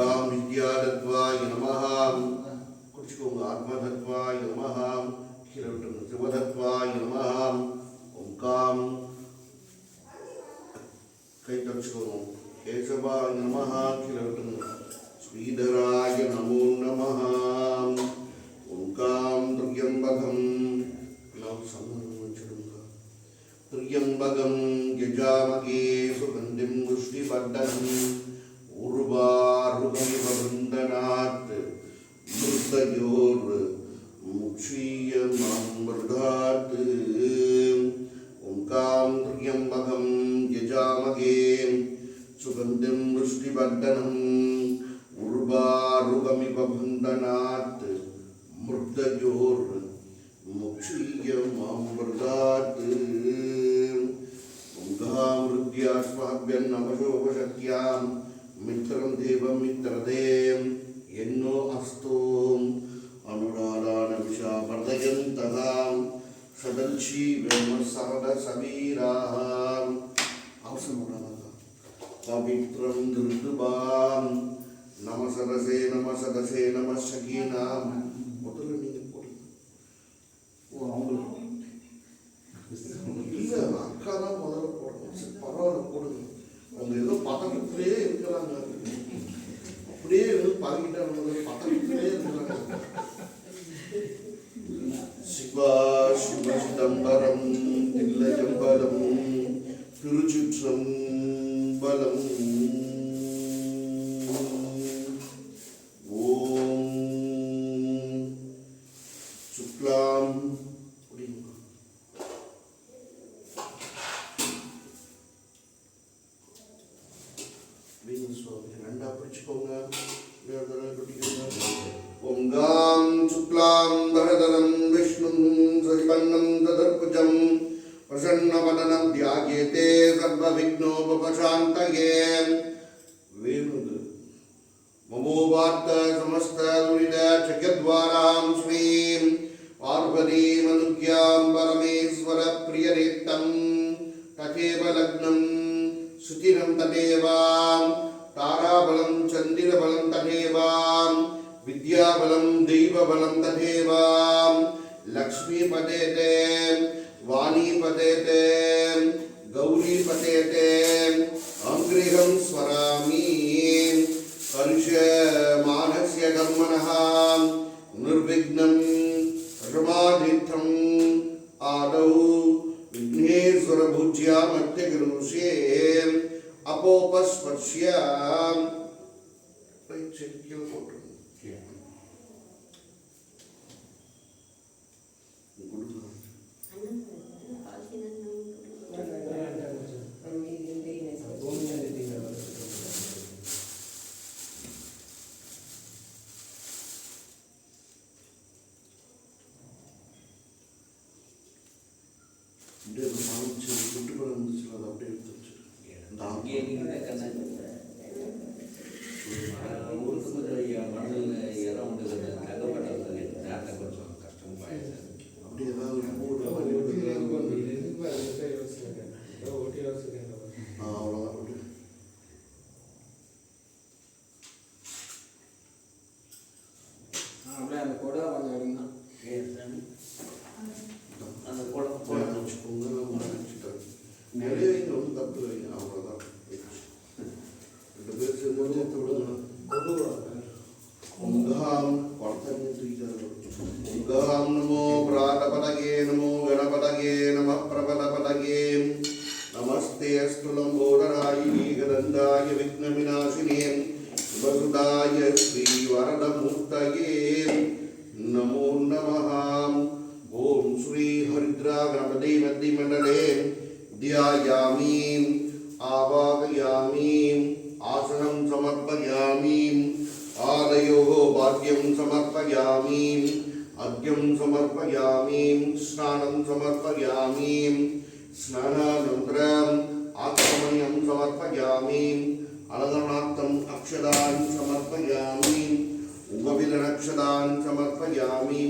विद्यादत्वाय नमः कुर्चकोंग आत्मदत्वाय नमः खिलवटं शिवदत्वाय नमः ओंकाम कई कुर्चकोंग केशवाय नमः खिलवटं श्रीधराय नमो नमः ओंकाम त्र्यंबकं नाम समन्वचरुंगा त्र्यंबकं यजामहे सुगंधिं पुष्टिवर्धनम् उर्वारुकमिववृन्दनात् मृतयोर्मुक्षीयमामृतात् ओंकां त्र्यंबकं यजामहे सुगन्धिं पुष्टिवर्धनम् उर्वारुकमिववृन्दनात् मृतयोर्मुक्षीयमामृतात् ओंकां हृद्यास्माभ्यन्नमशोपशक्त्यां मित्रं देवं मित्रदें यन्नो अस्तु अनुराधान विशावर्धयन्तः सदल्शी ब्रह्मसरदसवीराः पवित्रं दुर्दुबां नमसदसे नमः सखीनां முதல்ல நீங்க போடுங்க ஓ அவங்களுக்கு இல்ல அக்கா தான் முதல்ல போடணும் சரி பரவாயில்ல போடுங்க அவங்க ஏதோ பதக்கத்திலே இருக்கிறாங்க அப்படியே ஏதோ பதக்கிட்டாங்க பதக்கத்திலே இருக்கிறாங்க சிவா சிவ சிதம்பரம் தில்லையம்பலம் திருச்சிற்றம்பலம் ஓம் சுக்லாம் ओंगां शुक्लां वरदनं विष्णुं शशिवर्णं चतुर्भुजं प्रसन्नवदनं ध्यायेते सर्वविघ्नोपशान्तये ममोवार्त समस्त दुरित जगद्वारां श्रीं पार्वतीमनुज्ञां परमेश्वर प्रियरेत्तं तथैव लग्नं सुचिरं तदेव ताराबलं चंद्रबलं तथैव विद्याबलं दैवबलं तथैव लक्ष्मीपतेते वाणीपतेते गौरीपतेते अङ्गृहं स्वरामि कलुषमानस्य कर्मणः निर्विघ्नं रमादित्रम् आदौ विघ्नेश्वर पूज्यामत्यगुरुषे अपोपस्पर्श्य नमो प्रातपदगे नमो गणपतगे नमः प्रबलपदगे नमस्ते अस्तु लंबोदराय गदन्ताय विघ्नविनाशिने वसुदाय श्रीवरदमूर्तये नमो नमः। ओम श्री हरिद्रा गणपति मध्यमंडले ध्यायामि आवाहयामि आसनं समर्पयामि आदयोः पाद्यं समर्पयामि अर्घ्यं समर्पयामि स्नानं समर्पयामि स्नानानन्तरम् आत्मनियं समर्पयामि अलगनात्तम् अक्षदान् समर्पयामि उपविदनक्षदान् समर्पयामि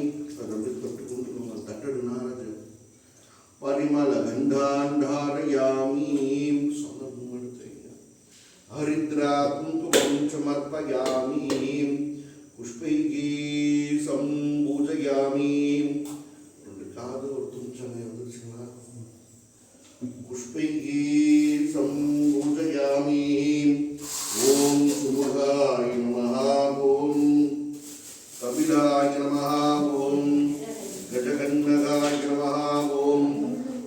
परिमलगन्धान् धारयामि हरिद्रा कुङ्कुमं समर्पयामि पुष्पैः सम्पूजयामि पुष्पैः सम्पूजयामि ॐ सुमुखाय नमः ॐ कपिलाय नमः ॐ गजगन्नगाय नमः ॐ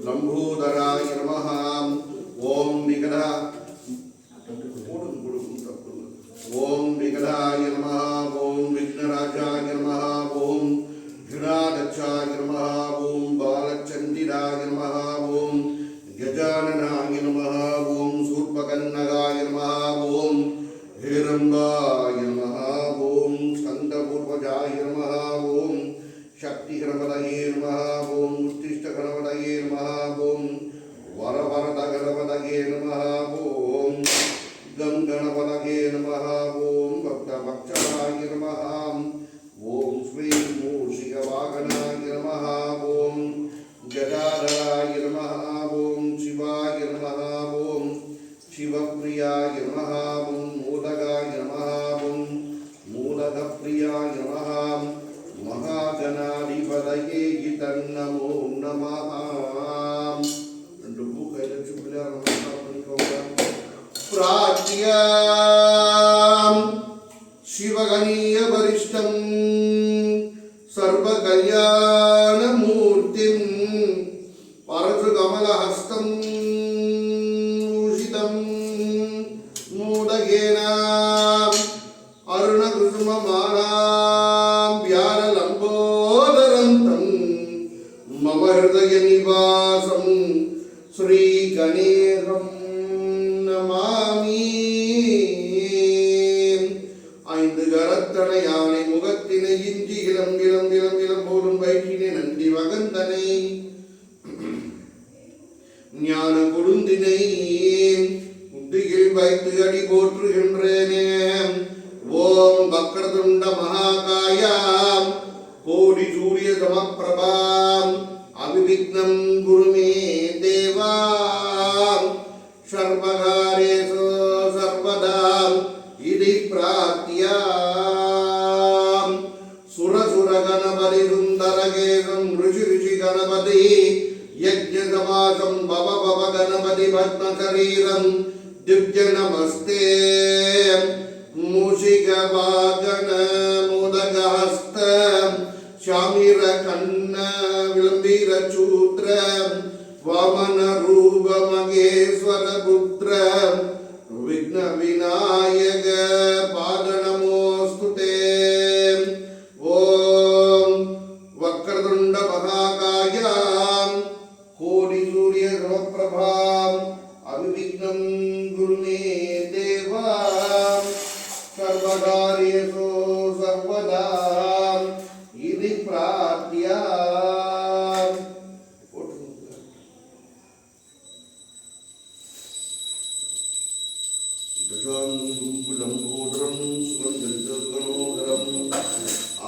लम्बोदराय नमः ॐ विकटा ॐ विकटाय नमः ॐ विघ्नराजाय नमः ॐ घृणादक्षाय नमः ॐ बालचण्डिराय नमः ॐ गजाननाय नमः ॐ शूर्पकर्णकाय नमः ॐ हेरम्बाय नमः ॐ स्कन्दपूर्वजाय नमः ॐ शक्तिगणपतये नमः ॐ उत्तिष्ठगणपतये नमः ॐ वरवरदगणपतये नमः ॐ गणपतये नमः ॐ भक्तवत्सलाय नमः ॐ श्री मूषिकवाहनाय नमः ॐ गदाधराय नमः ॐ शिवाय नमः ॐ शिवप्रियाय नमः ॐ मोदकाय नमः ॐ मोदकप्रियाय नमः महागणाधिपतये नमो नमः प्राच्यां शिवगणीय वरिष्ठं सर्वकल्याणमूर्तिं परशुकमलहस्तं भूषितं मोदकेन अरुणकुसुममालां व्याललम्बोदरं तं मम हृदयनिवासं श्रीगणेशं नमामि ஐந்து கரத்தனை யானை முகத்தினை இஞ்சி இளம் இளம் இளம் இளம் போலும் வயிற்றினை நன்றி வகந்தனை ஞான கொழுந்தினை முட்டியில் வைத்து அடி போற்றுகின்றேனே ஓம் வக்ரதுண்ட மகாகாயாம் கோடி சூரிய சமப்பிரபாம் அவிவிக்னம் குருமே தேவாம் சர்வகாரேஷு சர்வதாம் इति प्रार्थ्याम् सुरसुर गणपति सुन्दरकेशं ऋषि ऋषि गणपति यज्ञसमासं भव भव गणपति भस्मशरीरं दिव्य नमस्ते मूषिकवागन मोदकहस्त शामिरकन्न विलम्बिरचूत्र वामनरूप महेश्वर पुत्र विघ्न विनायक पादनमोस्तुते ओम वक्रतुंड महाकायां कोटि सूर्य समप्रभां अविघ्नं गुरुमे देवा सर्वकार्येषु सर्वदा इति प्रार्थ्या लम्बोदरं सुगन्धर्गणोदरं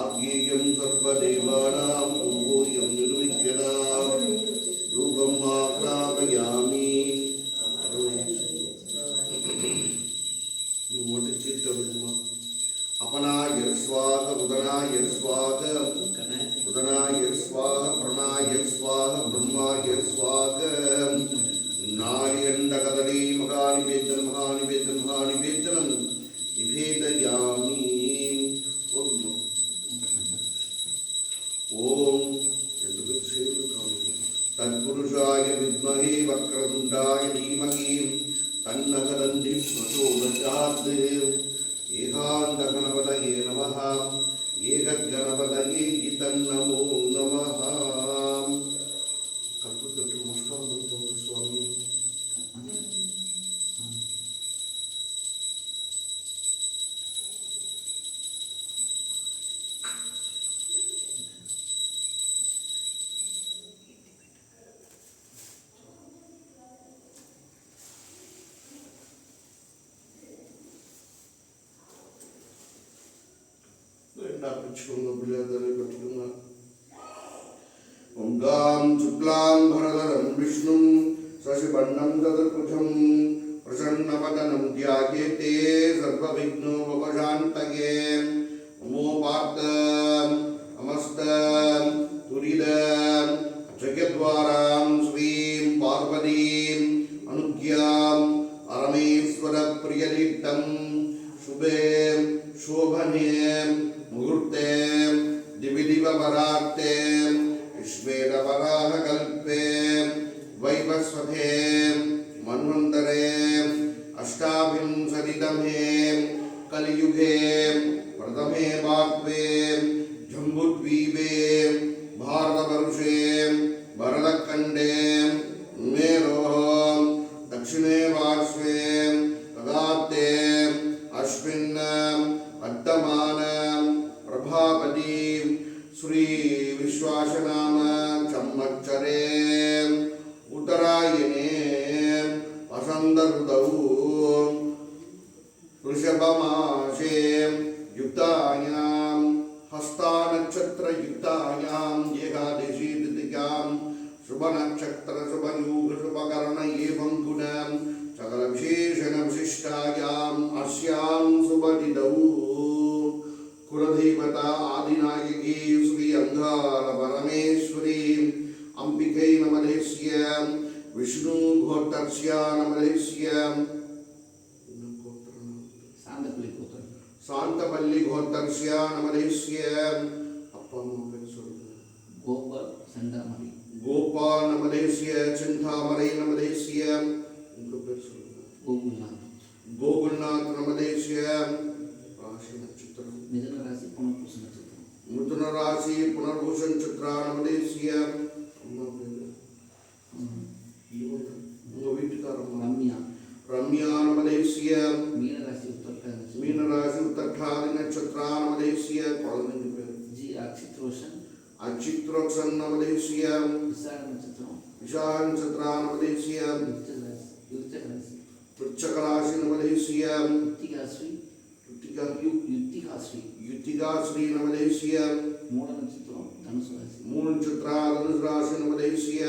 आज्ञेयं सर्वदेवानां पूर्वोऽयं निर्विघ्नां रूपं आप्रापयामि अपनाय स्वाहा उदनाय स्वाहा उदनाय स्वाहा प्रणाय स्वाहा ब्रह्माय स्वाहा नार्यण्डकदली महानिवेदनं महानिवेदनं महानिवेदनं निवेदयामि ओम तत्पुरुषाय विद्महे वक्रतुण्डाय धीमहि तन्नः दन्ति प्रचोदयात् एकान्तगणपतये नमः एकगणपतये नमो नमः स्वामी பிடிச்சுக்கோங்க, பிள்ளையார் தலையை கட்டிக்கோங்க. ஓம் சுக்லாம் பரதரம் விஷ்ணும் சசிவர்ணம் சதுர்புஜம் பிரசன்னவதனம் தியாயேதே சர்வவிக்னோபசாந்தயே. நமோ பார்த்தம் நமஸ்தம் துரிதம் ஜெகத்வாராம் ஸ்ரீம் பார்வதீம் அனுக்யாம் அரமேஸ்வர பிரியதீப்தம் சுபே शोभने मुहूर्ते दिविदिवपरार्ते विश्वेदवराहकल्पे वैवस्वते मन्वन्तरे अष्टाविंशतितमे कलियुगे प्रथमे भाग्वे जम्बुद्वीपे भारतवर्षे भरतखण्डे मेरोः दक्षिणे पार्श्वे तदाते अश्विन् वर्तमान प्रभापति श्री विश्वासनाम संवत्सरे उत्तरायणे वसंत ऋतौ वृषभमासे युक्तायां हस्ता नक्षत्र युक्तायां एकादशी तिथियां शुभ नक्षत्र शुभ योग शुभ करण एवं गुण सकल विशेषण विशिष्टायाम् अस्यां शुभतिथौ कुलदेवता आदिनायकी श्री अंगार परमेश्वरी अंबिकै नमदेस्य विष्णु गोत्रस्य नमदेस्य शांतपल्ली गोत्रस्य नमदेस्य गोपाल नमदेस्य चिंतामणि नमदेस्य गोकुलनाथ नमदेस्य राशि नक्षत्र मिथुन राशि पुनर्भूषण नक्षत्र नमदेस्य रम्या नमदेस्य मीन राशि उत्तराधि नक्षत्र नमदेस्य अचित्रोक्षण नमदेस्य विशाल नक्षत्र नमदेस्य वृश्चिक राशि नमदेस्य युक्तिका श्री नमदेस्य मूल नक्षत्र धनुष राशि नमदेस्य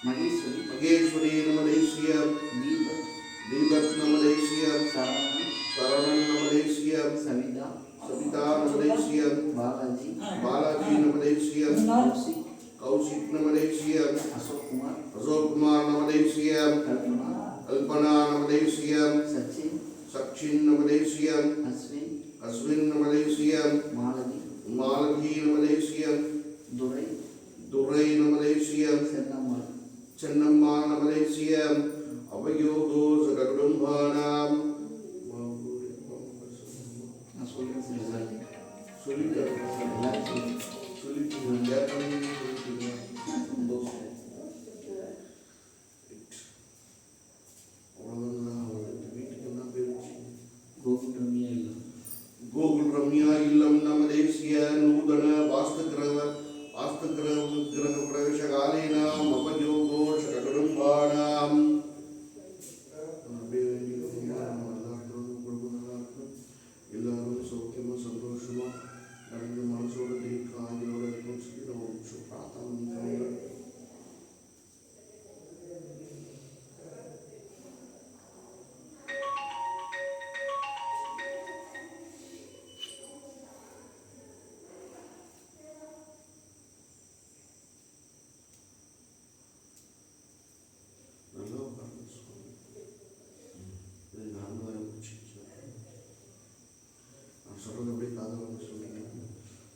महेश्वरी नमदेस्य दीपक नमदेस्य शरणन नमदेस्य सविता नमदेस्य बालाजी नमदेस्य कौशिक नमदेस्य अशोक कुमार नमदेस्य कल्पना नमदेस्य सचिन नमदेस्य अश्विन नमदेस्य मालती नमदेस्य दुरै नमदेस्य चन्नम्मा नमदेस्य अवयोगो सककुटुम्बानां गोकुल रम्या इल्लम नमदेस्य नूतन वास्तुग्रह प्रवेशकालेन अपयोगो शककुटुम्बानां எல்லாரும் சௌக்கியமா சந்தோஷமா நடந்து மனசோட காயோட இருக்கும் சொல்லி நம்ம பிரார்த்தனை.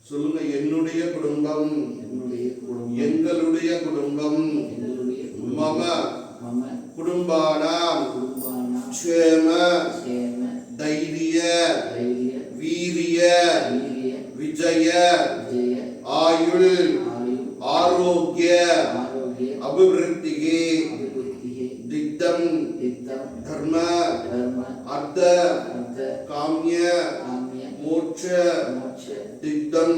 சொல்லுங்க, என்னுடைய குடும்பம் எங்களுடைய குடும்பம் மம குடும்பானாம் க்ஷேம தைரிய வீரிய விஜய ஆயுள் ஆரோக்கிய அபிவிருத்திகே திக்தம் தர்ம அர்த்த காமிய मोक्ष दिग्धम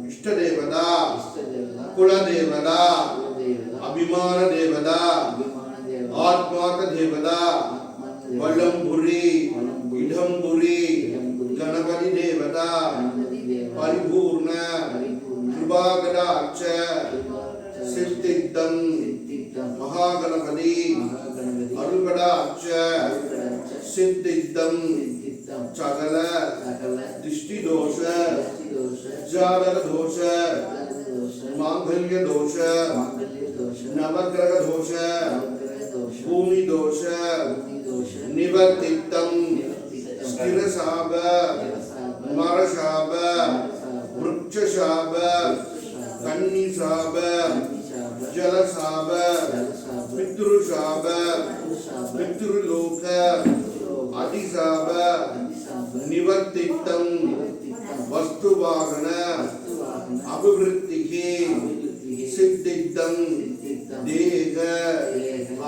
इष्ट देवता कुल देवता अभिमान देवता आत्मात देवता वल्लम சித்தித்தம் மகாகணபதி அருள்கடாட்ச சித்தித்தம் சகல திருஷ்டி தோஷ ஜாதக தோஷ மாங்கல்ய தோஷ நவக்கிரக தோஷ பூமி தோஷ நிவர்த்தித்தம் ஸ்திரசாப மரசாப விருட்சசாப கன்னிசாப ஜலசாப பித்ருசாப பித்ருலோக அதிசாப நிவர்த்தித்தம் வஸ்துவாகன அபிவிருத்திகே சித்தித்தம் தேக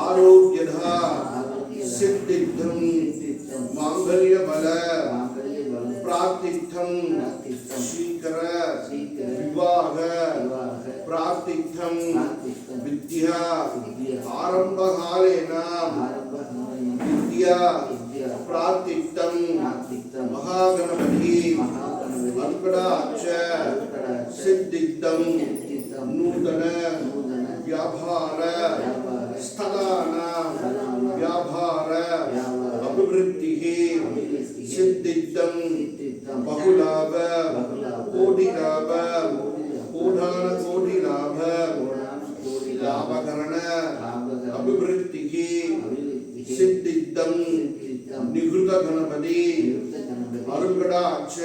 ஆரோக்கியதா சித்தித்தம் மாங்கல்ய பல பிரார்த்தித்தம் சீக்கிர விவாக பிரார்த்தித்தம் வித்யா ஆரம்பகாலேன வித்யா பிரார்த்தித்தம் மகாகணபதி அருள்கடாட்ச சித்தித்தம் நூதன வியாபார ஸ்தலான வியாபார அபிவிருத்திகே சித்தித்தம் பகுலாப கோடிலாப கோடான கோடிலாப லாபகரண அபிவிருத்திகே சித்தித்தம் நிகிருத கணபதி அருள்கடாட்ச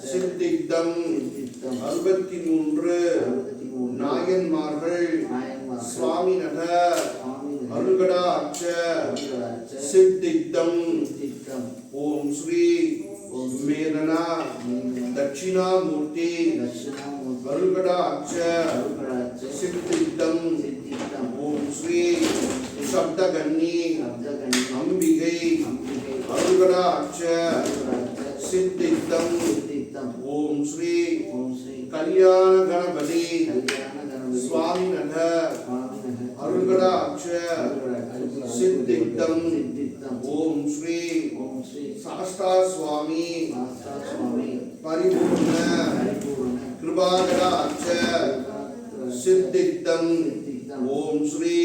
சித்தித்தம் 63 நாயன்மார்கள் சுவாமி நக அருள்கடாட்ச சித்தித்தம் ஓம் ஸ்ரீ மேதனா தட்சிணாமூர்த்தி அருள்கடாட்ச சித்தித்தம் ஓம் ஸ்ரீ சப்தகன்னி அம்பிகை அருள்கடாட்ச சித்தித்தம் ஓம் ஸ்ரீ கல்யாண கணபதி சுவாமி நக அருள்கடாட்ச சித்தித்தம் ஓம் ஸ்ரீ சாஸ்தா சுவாமி பரிபூர்ண கிருபாகடாட்ச சித்தித்தம் ஓம் ஸ்ரீ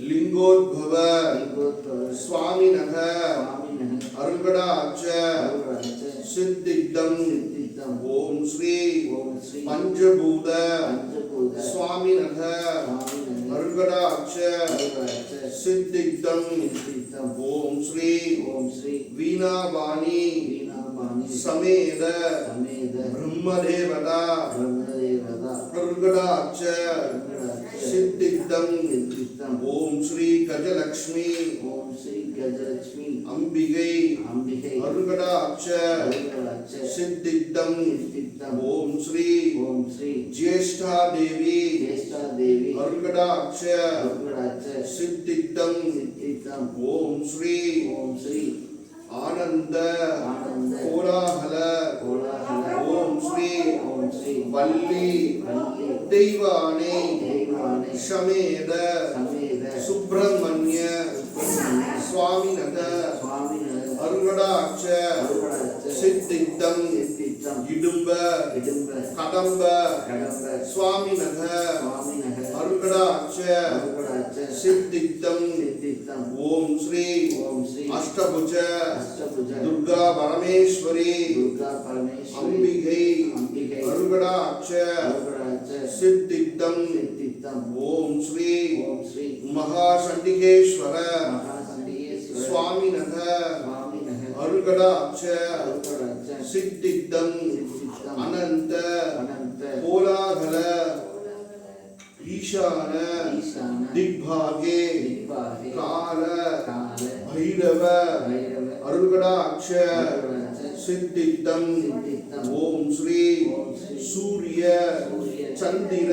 லிங்கோத்பவ சுவாமி நக அருள்கடாட்ச சித்தித்தம் ஓம் ஸ்ரீ பஞ்சபூத சுவாமி நக அருள்கடாட்ச சித்தித்தம் ஓம் ஸ்ரீ வீணாவாணி சமேத பிரம்மதேவதா அருள்கடாட்ச சித்தித்தம் ஓம் ஸ்ரீ கஜலக்ஷ்மி அம்பிகை அருள்கடாட்ச சித்தித்தம் ஓம் ஸ்ரீ ஜேஷ்டா தேவி அருள்கடாட்ச சித்தித்தம் ஓம் ஸ்ரீ ஆனந்த கோலாகல ஓம் ஸ்ரீ வள்ளி தெய்வானே சமேத சுப்பிரமணிய சுவாமி நக அருள்கடாட்ச சித்தித்தம் இடும்ப கடம்ப சுவாமி நக அருள்கடாட்ச சித்தித்தம் ஓம் ஸ்ரீ அஷ்டபுஜ துர்கா பரமேஸ்வரி அம்பிகை அருள்கடாட்ச சித்தித்தம் ஓம் ஸ்ரீ மகாசண்டிகேஸ்வர சுவாமி நக அருள்கடாட்ச சித்தித்தம் அனந்த கோலாகல ஈசான திக்பாகே கால பைரவ அருள்கடாட்ச சித்தித்தம் ஓம் ஸ்ரீ சூரிய சந்திர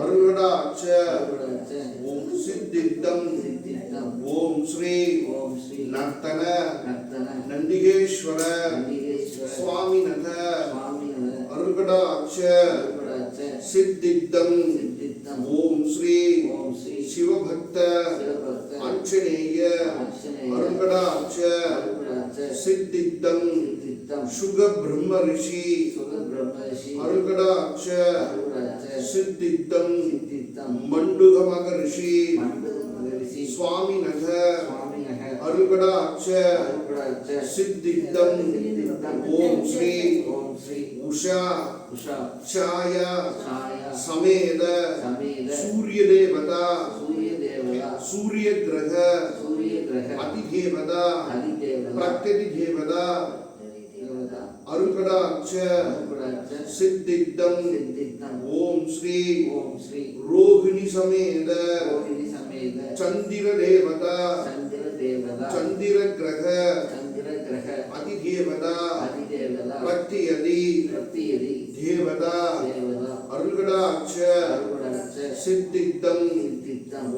அருள்கடாட்ச ஓம் சித்தித்தம் ஓம் ஸ்ரீ நர்த்தன நந்திகேஸ்வர சுவாமி நக அருள்கடாட்ச சித்தித்தம் ஓம் ஸ்ரீ சிவபக்த ஆஞ்சநேய அருள்கடாட்ச சித்தித்தம் சுக பிரம்ம ரிஷி அருள்கடாட்ச சித்தித்தம் மகரிஷி சுவாமிநக அருள்கடாட்ச சித்தித்தம் ஓம் ஸ்ரீ உஷா ಛಾಯಾ ಸಮೇತ ಸೂರ್ಯ ದೇವತಾ ಸೂರ್ಯ ಗ್ರಹ ಅಧಿದೇವತಾ ಪ್ರತ್ಯಧಿದೇವತಾ ಅರುಕಡಾಕ್ಷ ಸಿದ್ಧಿದ್ದಂ ಓಂ ಶ್ರೀ ರೋಹಿಣಿ ಸಮೇತ ಚಂದಿರ ದೇವತಾ ಚಂದಿರ ಗ್ರಹ ಅಧಿದೇವತಾ ಪ್ರತ್ಯಧಿ ದೇವತಾ ಅರುಕಡಾಕ್ಷ ಸಿದ್ಧಿದ್ದಂ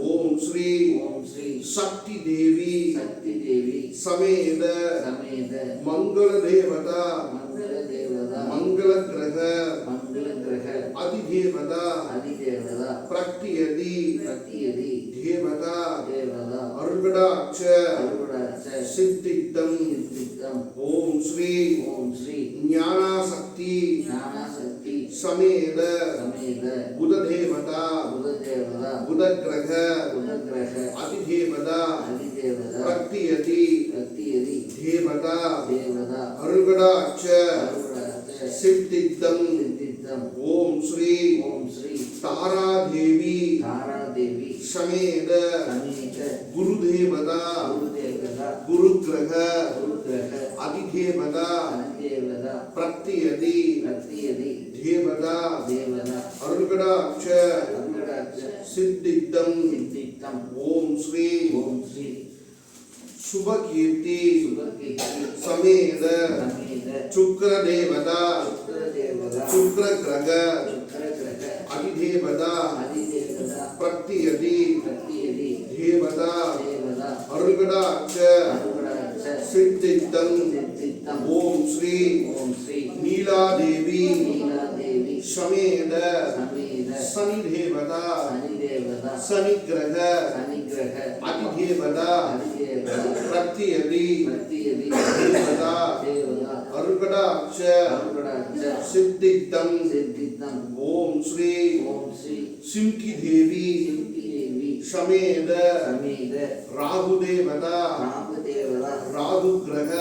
ಓಂ ಶ್ರೀ ಶಕ್ತಿ ದೇವಿ ಸಮೇತ ಮಂಗಳ ದೇವತಾ ಮಂಗಳ ಗ್ರಹ ಅಧಿದೇವತಾ ಪ್ರತ್ಯಧಿ ದೇವತಾ ಅರುಕಡಾಕ್ಷ ಸಿದ್ಧಿದ್ದಂ ಓಂ ಶ್ರೀ ಜ್ಞಾನಾಸಕ್ತಿ ಸಮೇತ ಬುಧ ದೇವತಾ ಬುಧ ಗ್ರಹ ಅಧಿದೇವತಾ ಪ್ರತ್ಯಧಿ ದೇವತಾ ಅರುಕಡಾಕ್ಷ ಸಿದ್ಧಿದ್ದಂ ಓಂ ಶ್ರೀ ತಾರಾದೇವಿ ಸಮೇತ ಗುರುದೇವತಾ ಗುರುಗ್ರಹ ಅಧಿದೇವತಾ ಪ್ರತ್ಯಧಿ ದೇವತಾ ಅರುಕಡಾಕ್ಷ ಸಿದ್ಧಿದ್ದಂ ಓಂ ಶ್ರೀ ಶುಭಕೀರ್ತಿ ಸಮೇತ ಶುಕ್ರ ದೇವತಾ ಶುಕ್ರ ಗ್ರಹ ಅಧಿದೇವತಾ ಪ್ರತ್ಯಧಿ ದೇವತಾ ಅರುಕಡಾಕ್ಷ ಸಿದ್ಧಿದ್ದಂ ಓಂ ಶ್ರೀ ನೀಲಾದೇವಿ ಸಮೇತ ಶನಿ ದೇವತಾ ಶನಿ ಗ್ರಹ ಅಧಿದೇವತಾ ಪ್ರತ್ಯಧಿ ದೇವತಾ ಅರುಕಡಾಕ್ಷ ಸಿದ್ಧಿದ್ದಂ ಓಂ ಶ್ರೀ ಸಿಂಕಿ ದೇವಿ ಸಮೇತ ರಾಹುದೇವತಾ ರಾಹುಗ್ರಹ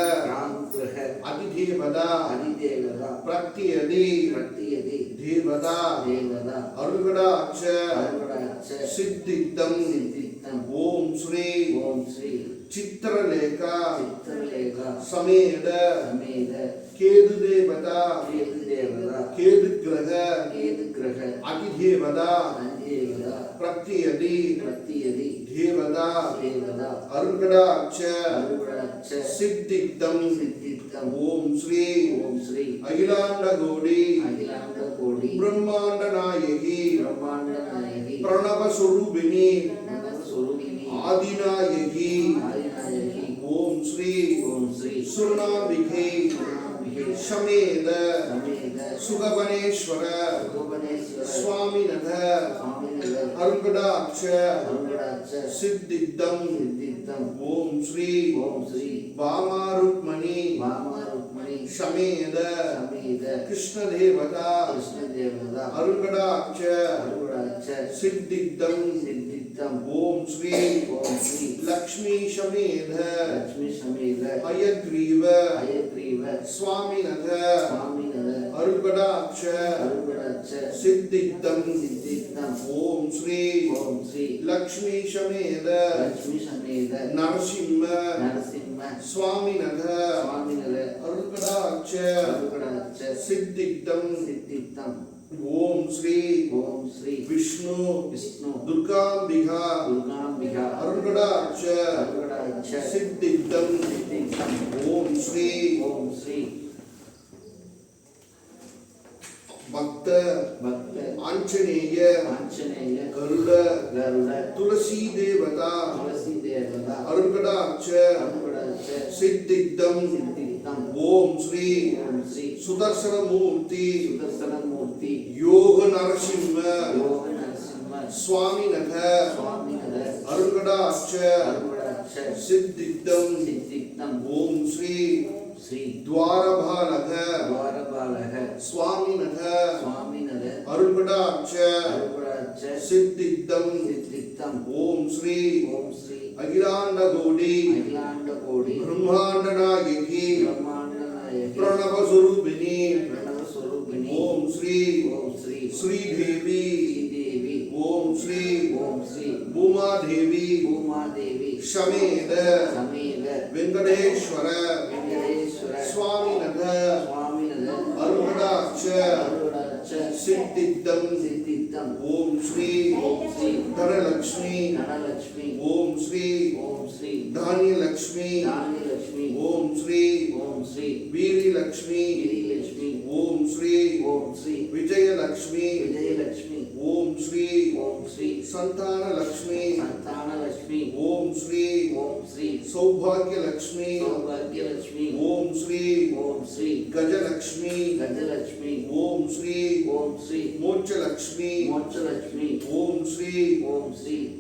ಅಧಿದೇವತಾ ಪ್ರತ್ಯಧಿ ದೇವತಾ ಅರುಕಡಾಕ್ಷ ಸಿದ್ಧಿದ್ದಂ ಓಂ ಶ್ರೀ ಚಿತ್ರಲೇಖ ಸಮೇತ ಕೇದು ದೇವತಾ ಕೇದು ಗ್ರಹ ಅಧಿದೇವತಾ ಪ್ರತ್ಯಧಿ ದೇವತಾ ಅರುಕಡಾಕ್ಷ ಸಿದ್ಧಿದ್ದಂ ಓಂ ಶ್ರೀ ಅಖಿಲಾಂಡ ಗೌಡಿ ಬ್ರಹ್ಮಾಂಡ ನಾಯಕಿ ಪ್ರಣವ ಸ್ವರೂಪಿಣಿ ಆದಿನಾಯಕಿ ಓಂ ಶ್ರೀ ಸುರ್ಣಾಂಬಿಕೆ ಸಮೇತ ಸುಗವನೇಶ್ವರ ಸ್ವಾಮಿನಥ ಅರುಕಡಾಕ್ಷ ಸಿದ್ಧಿದ್ದಂ ಓಂ ಶ್ರೀ ವಾಮಾರುಕ್ಮಣಿ ಸಮೇತ ಕೃಷ್ಣ ದೇವತಾ ಅರುಕಡಾಕ್ಷ ಸಿದ್ಧಿದ್ದಂ ಓಂ ಶ್ರೀ ಲಕ್ಷ್ಮೀ ಸಮೇತ ಹಯಗ್ರೀವ ಸ್ವಾಮಿನಥ ಅರುಕಡಾಕ್ಷ ಸಿದ್ಧಿದ್ದಂ ಓಂ ಶ್ರೀ ಲಕ್ಷ್ಮೀ ಸಮೇತ ನರಸಿಂಹ ಸ್ವಾಮಿನಥ ಅರುಕಡಾಕ್ಷ ಸಿದ್ಧಿದ್ದಂ ಓಂ ಶ್ರೀ ವಿಷ್ಣು ದುರ್ಗಾಂಬಿಕಾ ಅರುಕಡಾಕ್ಷ ಸಿದ್ಧಿದ್ದಂ ಓಂ ಶ್ರೀ ಭಕ್ತ ಆಂಜನೇಯ ಗರುಡ ತುಳಸಿ ದೇವತಾ ಅರುಕಡಾಕ್ಷ ಸಿದ್ಧಿದ್ದಂ ಓಂ ಶ್ರೀ ಸುದರ್ಶನ ಮೂರ್ತಿ ಯೋಗ ನರಸಿಂಹ ಸ್ವಾಮಿನಥ ಅರುಕಡಾಕ್ಷ ಸಿದ್ಧಿದ್ದಂ ಓಂ ಶ್ರೀ ದ್ವಾರಪಾಲಕ ಸ್ವಾಮಿನಥ ಅರುಕಡಾಕ್ಷ சித்தித்தம் ஓம் ஸ்ரீ அகிலாண்ட கோடி பிரம்மாண்ட நாயகி பிரணவ சுரூபிணி ஓம் ஸ்ரீ ஸ்ரீதேவி ஓம் ஸ்ரீ பூமாதேவி சமேத வெங்கடேஸ்வர சுவாமிநக அருணாட்ச சித்தித்தம் ஓம் ஸ்ரீ தனலக்ஷ்மி ஓம் ஸ்ரீ தானியலக்ஷ்மி ஓம் ஸ்ரீ வீரிலக்ஷ்மி ஓம் ஸ்ரீ விஜயலக்ஷ்மி ஓம் ஸ்ரீ சந்தானலக்ஷ்மி ஓம் ஸ்ரீ சௌபாகியலக்ஷ்மி ஓம் ஸ்ரீ கஜலக்ஷ்மி ஓம் ஸ்ரீ மோட்சலக்ஷ்மி ஓம் ஸ்ரீ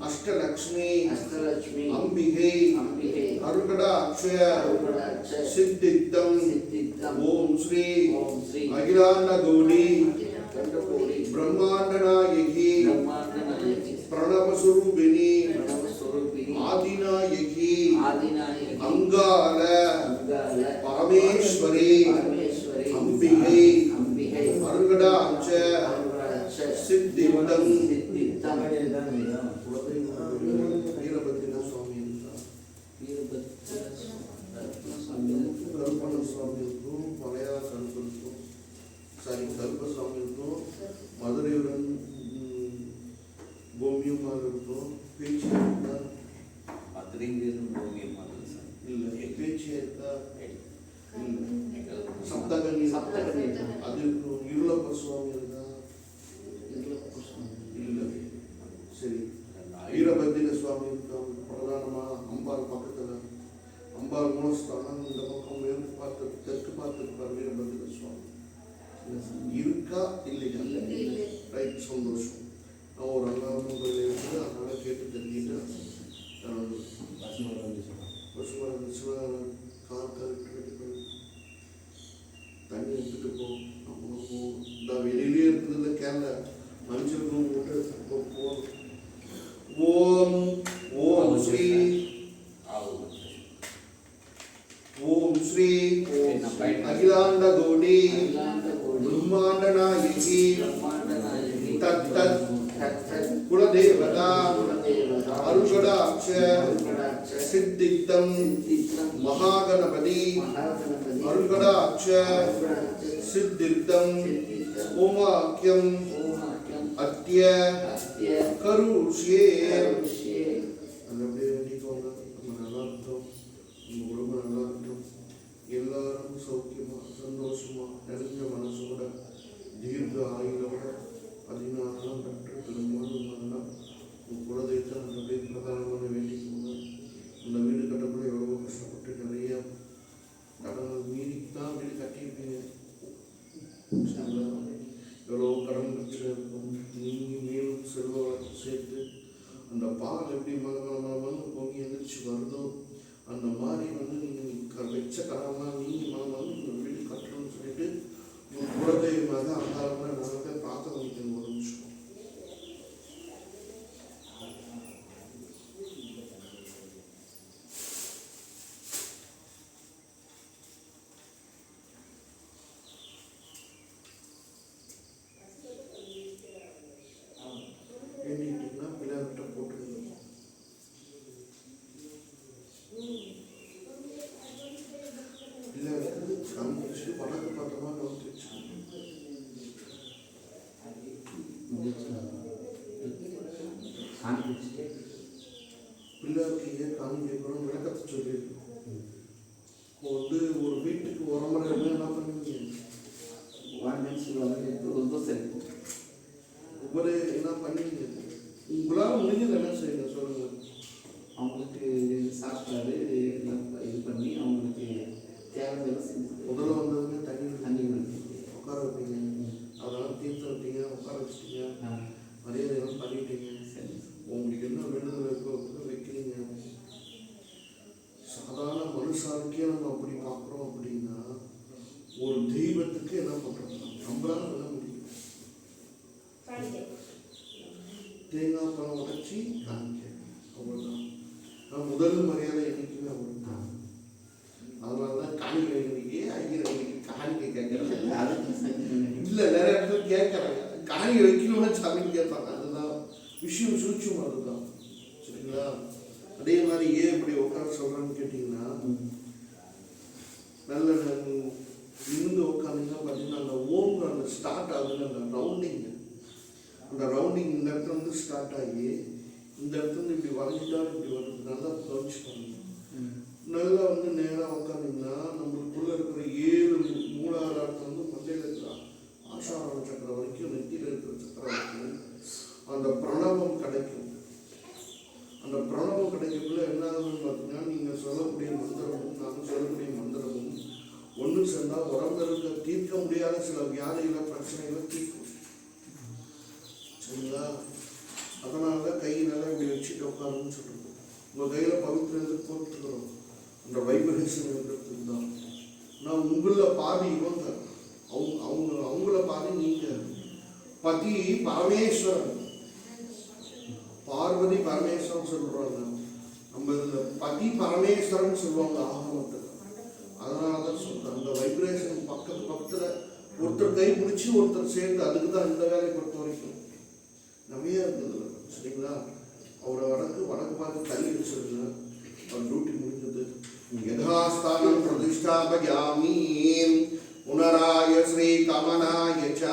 அஷ்டலக்ஷ்மி அம்பிகை அருகடாட்ச சித்தித்தம் ஓம் ஸ்ரீ அகிலாண்ட கோடி பிரம்மாண்ட நாயகி பிரணவ சுரூபிணி ஆதிநாயகி அங்கால பரமேஸ்வரி அம்பிகை அருகடாட்ச சித்தித்தம் வீரபத்திர சுவாமி கருப்பண சுவாமிக்கும் மலையா கருப்பனுக்கும் கருப்ப சுவாமிக்கும் மதுரையுடன் பூமியுமாக இருக்கும் பேச்சு இருக்கா இல்லை பேச்சு இருக்கா சப்தகனி அது இருக்கும் இருளப்ப சுவாமி இருக்கா இல்லை சரி வீரபத்திர சுவாமி இருக்கா பிரதானமா அம்பாள் பக்கத்தில் அம்பாள் மூலஸ்தானம் இந்த பக்கம் மேற்கு பார்த்து தெற்கு பார்த்துருப்பார் வீரபத்திர சுவாமி இருக்கா இல்லையா ரைட் சந்தோஷம் நான் ஒரு அங்காரம் கோயில் இருக்குது அதனால கேட்டு தெரிஞ்சுட்டு பசுமரம் தண்ணி எடுத்துட்டு போ இந்த வெளியிலே இருக்குதுல்ல கேரள மஞ்சள் போட்டு போ ஓம் ஓம் ஸ்ரீ ஓம் ஸ்ரீ அகிலாண்ட கோடி பிரம்மாண்ட நாயகி தத் குலதேவதா அருஷடாட்ச சித்தித்தம் மகாகணபதி அருகடாட்ச சித்தித்தம் ஓமாக்கியம் அத்ய கருஷ்யே அப்படியே வேண்டிக்கோங்க. நம்ம நல்லா இருக்கட்டும், உங்க குடும்பம் நல்லா இருக்கட்டும், எல்லாரும் சௌக்கியமா சந்தோஷமா நிறைஞ்ச மனசோட தீர்க்க ஆயுளோட 16 பெற்று திருமணம் உங்கள் குலதெய்வத்தை நல்லபடியே பிரதானமான வேண்டிக்கோங்க. இந்த வீடு கட்டக்குள்ள எவ்வளவோ கஷ்டப்பட்டு நிறைய கடன்கள் மீறி தான் வீடு கட்டியிருப்பீங்க. எவ்வளோ கடன் பிரச்சனை இருக்கும். நீங்கள் மேலும் செல்வ சேர்த்து அந்த பால் எப்படி மனமனு பொங்கி எழுந்திரிச்சு வருதோ அந்த மாதிரி நீங்கள் வச்ச கடன்லாம் நீங்கள் மனமனு வீடு கட்டணும்னு சொல்லிட்டு உங்கள் குலதெய்வமாக அந்தாரமாக நாங்கள் பார்த்து வைக்கணும். ஒரு நிமிஷம் வேண்டிக்கிட்டீங்கன்னா பிள்ளைகிட்ட போட்டுருங்க. பிள்ளைகளுக்கு காமிச்சு பழக்க பார்த்தமா கவுத்து வச்சுக்கோங்க. பிள்ளைகளுக்கு ஏன் காமிக்கணும் விளக்கத்தை சொல்லியிருக்கோம். ஒரு வீட்டுக்கு உரமுறை என்ன பண்ணுவீங்க? ஒவ்வொரு என்ன பண்ணுவீங்க? உங்களால் முடிஞ்சது என்ன செய்யுங்க சொல்லுங்க. அவங்களுக்கு சாப்பிட்டாரு இது பண்ணி அவங்களுக்கு தேவையான முதல்ல வந்ததுமே தண்ணி உட்கார வைப்பீங்க. அதெல்லாம் தீர்த்து விட்டீங்க, உட்கார வச்சுட்டீங்க, மரியாதையெல்லாம் பண்ணிட்டீங்க. உங்களுக்கு என்ன வேண்டுதல் இருக்கோ வைக்கிறீங்க. சாதாரண மனுஷாருக்கே நம்ம அப்படி பார்க்குறோம் அப்படின்னா ஒரு தெய்வத்துக்கு என்ன பண்ணுறோம்? நம்மளால பண்ண முடியும். புதைச்சி காமிக்க, அவ்வளோதான். முதல் மரியாதை என்னைக்குமே அவ்வளோதான். அதனால தான் காணிக்கை இன்னைக்கு ஐயர் இன்னைக்கு காணிக்கை கேட்கறது இல்லை, நிறைய இடத்துல கேட்குறாங்க காணிக்கை வைக்கணும்னு சாமின்னு கேட்பாங்க. அதுதான் விஷயம், சூட்சம் அதுதான். சரிங்களா? அதே மாதிரி ஏன் இப்படி உட்கார சொல்கிறேன்னு கேட்டிங்கன்னா, நல்ல இருந்து உட்காந்துங்கன்னா பார்த்தீங்கன்னா அந்த ஓம் அந்த ஸ்டார்ட் ஆகுதுன்னு அந்த ரவுண்டிங், அந்த ரவுண்டிங் இந்த இடத்துல வந்து ஸ்டார்ட் ஆகி இந்த இடத்துல இருந்து இப்படி வளைஞ்சிட்டா இப்படி வருது. நல்லா கவனிச்சுக்கணும். நல்லா வந்து நேராக உட்காந்திங்கன்னா நம்மளுக்குள்ள இருக்கிற 7 மூலாதாரத்தை வந்து மண்டையில் இருக்கிற ஆசார சக்கரம் வரைக்கும், நெத்தியில் இருக்கிற சக்கரம் வரைக்கும் அந்த பிரணவம் கிடைக்கும். அந்த பிரணவம் கிடைக்கக்குள்ள என்ன ஆகுதுன்னு பார்த்தீங்கன்னா, நீங்கள் சொல்லக்கூடிய மந்திரமும் நாங்கள் சொல்லக்கூடிய மந்திரமும் ஒன்று சேர்ந்தால் உடம்புல இருக்க தீர்க்க முடியாத சில வியாதிகளை, பிரச்சனைகளை தீர்க்கும். சரிங்களா? அதனால தான் கை நல்லா இப்படி வச்சுட்டு உட்காருன்னு சொல்லுவோம். உங்கள் கையில் பவித்திரத்தை போட்டுக்கிறோம். அந்த வைப்ரேஷன் இருக்கிறதுக்கு தான். நான் உங்களில் பாதி இவங்க, அவங்கள பாதி நீங்கள். பதி பரமேஸ்வரன், பார்வதி பரமேஸ்வரன் சொல்கிறாங்க. நம்ம இதில் பதி பரமேஸ்வரன் சொல்லுவாங்க ஆகமத்தில். அதனால தான் சொல்கிறேன், அந்த வைப்ரேஷன் பக்கத்தில் ஒருத்தர் கை பிடிச்சி ஒருத்தர் சேர்ந்து, அதுக்கு தான் இந்த வேலையை பொறுத்த வரைக்கும் நிறைய இருந்தது. சரிங்களா? அவரை வடக்கு பார்த்து தள்ளி வச்சிருங்க. அவர் டியூட்டி முடிஞ்சது. யதாஸ்தானம் பிரதிஷ்டாபயாமி புனராய ஸ்ரீ கமனாய ச.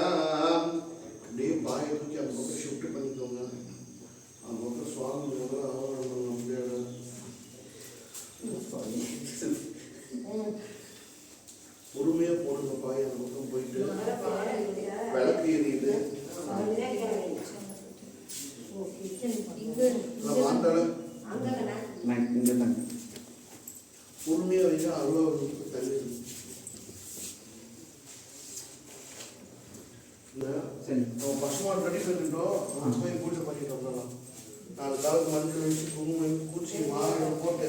அப்படியே பாயை தூக்கி அந்த பக்கம் ஷிஃப்ட் பண்ணிக்கோங்க. அந்த பக்கம் சுவாமி பொறுமையாக போடுங்க. பாய் அந்த பக்கம் போயிட்டு விளக்கு எரியுது. பொறுமையாக வைங்க. அவ்வளோ தள்ளி பசுமான் ரெடி பண்ணிட்டோம். போய் பூஜை பண்ணிட்டு வந்துடலாம். 4 காலுக்கு மஞ்சள் வச்சு குங்குமம் பூச்சி மாலை போட்டு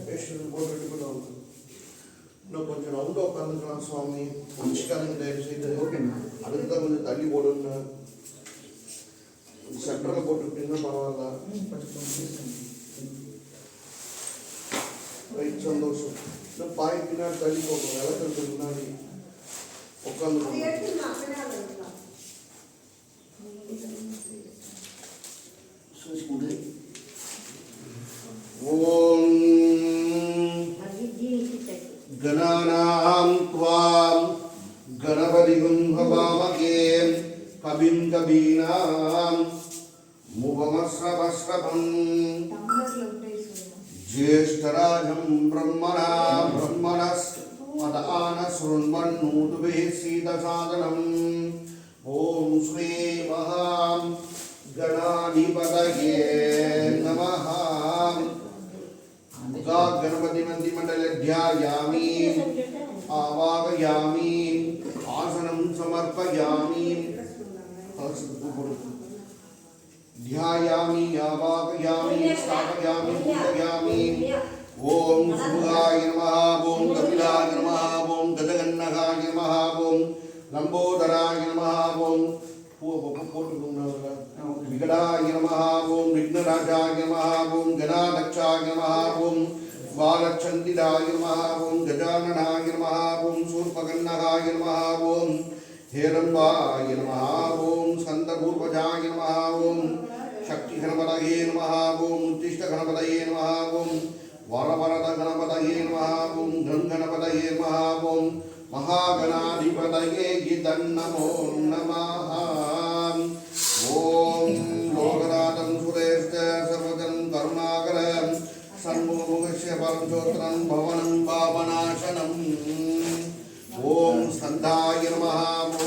வேஷ்டி போட்டு ரெடி பண்ணுவாங்க. இன்னும் கொஞ்சம் ரவுண்டாக உட்காந்துக்கலாம். சுவாமி முடிச்சுக்காதுங்க தயவு செய்து. அதுக்கு தான் கொஞ்சம் தள்ளி போடுங்க. சென்டரில் போட்டுக்கிட்டீங்கன்னா பரவாயில்ல. ரைட், சந்தோஷம். இன்னும் பாய் பின்னாடி தள்ளி போகணும். விளக்கிறதுக்கு முன்னாடி உட்காந்துக்கணும். ஓம் கணானாம் த்வாம் கணபதிகும் ஹவாமகே கபிம் கபீனாம் முபமஸ்ரவஸ்ரவம் ஜேஷ்டராஜம் பிரம்மணா பிரம்மணஸ் மதான சுருண்மன்னூதுவே சீதசாதனம். ஓம் ஸ்ரீ மகாம் கணாதிபதயே நமஹ. गणपति मंदिर मंडल ध्यायामि आवाहयामि आसनं समर्पयामि ध्यायामि आवाहयामि स्थापयामि पूजयामि. ओम सुभगाय नमः, ओम कपिलाय नमः, ओम गजगन्नगाय नमः, ओम लंबोदराय नमः, ओम विकटाय नमः, ओम विघ्नराजाय नमः, ओम गणाध्यक्षाय नमः, ओम बालचंदिराय नमः, ओम गजाननाय नमः, ओम शूर्पकर्णकाय नमः, ओम हेरंबाय नमः, ओम स्कंदपूर्वजाय नमः, ओम शक्ति गणपतये नमः, ओम उत्तिष्ठ गणपतये नमः, ओम वरवरद गणपतये नमः, ओम गण गणपतये नमः, ओम महागणाधिपतये गिदन्नमो नमः. ओम लोकनाथं सुरेश्च सर्वजन करुणाकरं सन्मुखस्य परमज्योतिरं भवनं पावनाशनम्. ओम स्कन्धाय नमः,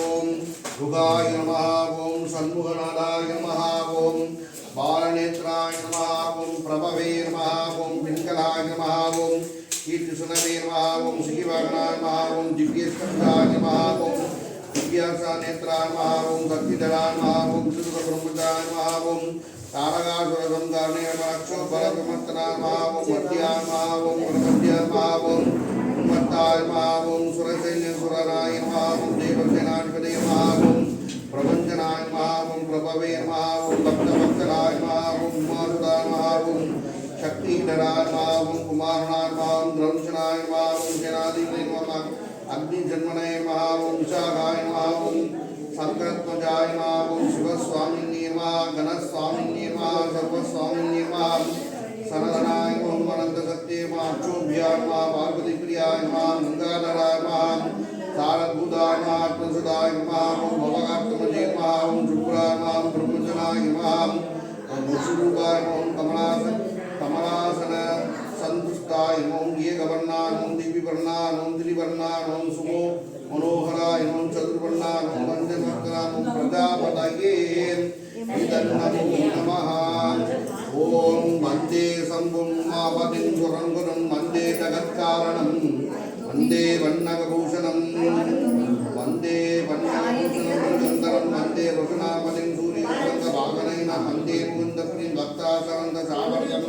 ओम भृगाय नमः, ओम सन्मुखनादाय नमः, ओम बालनेत्राय नमः, ओम प्रभवे नमः, ओम पिङ्गलाय नमः, ओम कीर्तिसुनवे नमः, ओम श्रीवागनाय नमः, ओम दिव्यस्कन्धाय नमः, ओम दिव्यासानेत्राय नमः, ओम शक्तिधराय नमः, ओम त्रिदुर्गब्रह्मचार्याय नमः, ओम तारकासुरसंहारणे नमः, क्षोभरकमर्दनाय नमः, ओम मध्याय नमः, ओम गुणमध्याय नमः, ओम उन्मत्ताय नमः, ओम सुरसैन्यसुरनाय नमः, ओम देवसेनाधिपतये नमः, ओम प्रपंचनाय नमः ओम प्रभवे नमः ओम भक्तवत्सलाय नमः ओम उमासुताय नमः ओम शक्तिधराय नमः ओम कुमारनाय नमः ओम द्रंशनाय नमः ओम जनाधिपते नमः अग्निजन्मने नमः ओम विशाखाय नमः ओम शंकरध्वजाय नमः ओम शिवस्वामिने नमः गणस्वामिने नमः सर्वस्वामिने नमः सनदनाय ओम अनंतसत्ये नमः अक्षोभ्याय नमः पार्वतीप्रियाय नमः गंगाधराय नमः सारभूताय नमः आत्मसुदाय नमः ओम भवगात्मजे नमः ओम शुक्राय नमः ब्रह्मजनाय नमः ओम विष्णुरूपाय नमः कमलासन संतुष्टाय ओम एकवर्णाय ओम दिव्यवर्णाय ओम त्रिवर्णाय ओम सुमो मनोहराय ओम चतुर्वर्णाय ओम पंचवक्त्राय ओम प्रजापतये नमः ओम वंदे शंभुं मापतिं सुरंगुरं वंदे जगत्कारणं वंदे वन्नकभूषणं वंदे वन्नकभूषणं वंदे वसुनापतिं सूर्यसंगवाहनेन वंदे मुकुन्दप्रियं भक्तासवन्दसावर्यं